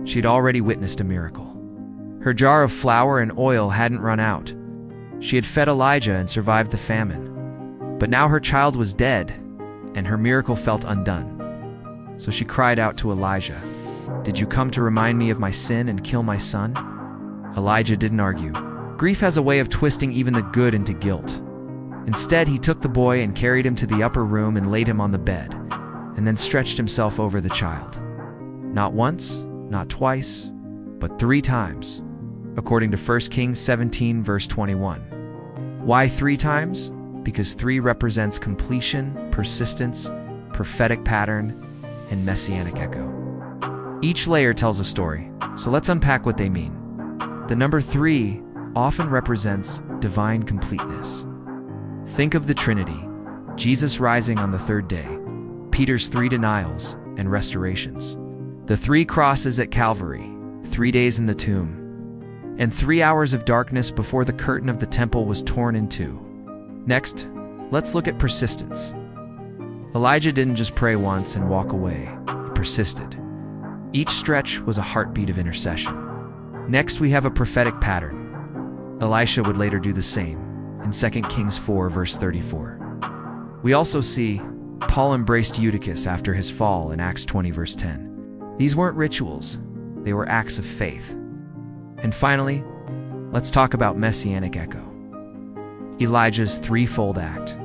She had already witnessed a miracle. Her jar of flour and oil hadn't run out. She had fed Elijah and survived the famine. But now her child was dead, and her miracle felt undone. So she cried out to Elijah, "Did you come to remind me of my sin and kill my son?" Elijah didn't argue. Grief has a way of twisting even the good into guilt. Instead, he took the boy and carried him to the upper room and laid him on the bed, and then stretched himself over the child. Not once, not twice, but 3 times, according to 1 Kings 17, verse 21. Why 3 times? Because 3 represents completion, persistence, prophetic pattern, and messianic echo. Each layer tells a story, so let's unpack what they mean. The number 3 often represents divine completeness. Think of the Trinity, Jesus rising on the 3rd day, Peter's 3 denials and restorations, the 3 crosses at Calvary, 3 days in the tomb, and 3 hours of darkness before the curtain of the temple was torn in 2. Next, let's look at persistence. Elijah didn't just pray once and walk away. He persisted. Each stretch was a heartbeat of intercession. Next, we have a prophetic pattern. Elisha would later do the same in 2 Kings 4, verse 34. We also see Paul embraced Eutychus after his fall in Acts 20, verse 10. These weren't rituals, they were acts of faith. And finally, let's talk about messianic echo. Elijah's 3-fold act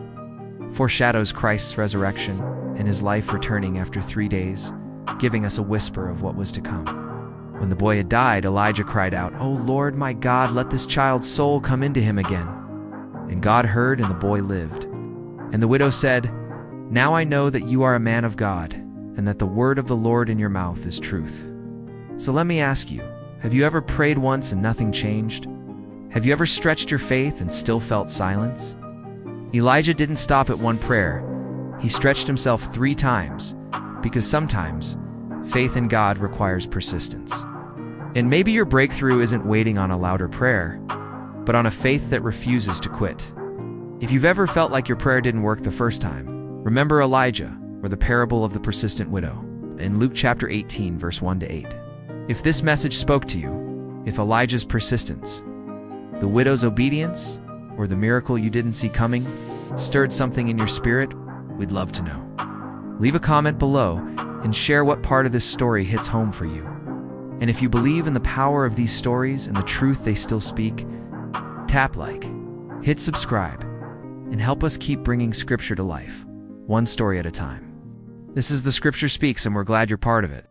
foreshadows Christ's resurrection and his life returning after 3 days, giving us a whisper of what was to come. When the boy had died, Elijah cried out, "O Lord, my God, let this child's soul come into him again." And God heard, and the boy lived. And the widow said, "Now I know that you are a man of God, and that the word of the Lord in your mouth is truth." So let me ask you, have you ever prayed once and nothing changed? Have you ever stretched your faith and still felt silence? Elijah didn't stop at one prayer. He stretched himself 3 times, because sometimes faith in God requires persistence. And maybe your breakthrough isn't waiting on a louder prayer, but on a faith that refuses to quit. If you've ever felt like your prayer didn't work the first time, remember Elijah, or the parable of the persistent widow, in Luke chapter 18, verse 1-8. If this message spoke to you, if Elijah's persistence, the widow's obedience, or the miracle you didn't see coming stirred something in your spirit, we'd love to know. Leave a comment below and share what part of this story hits home for you. And if you believe in the power of these stories and the truth they still speak, tap like, hit subscribe, and help us keep bringing Scripture to life, one story at a time. This is The Scripture Speaks, and we're glad you're part of it.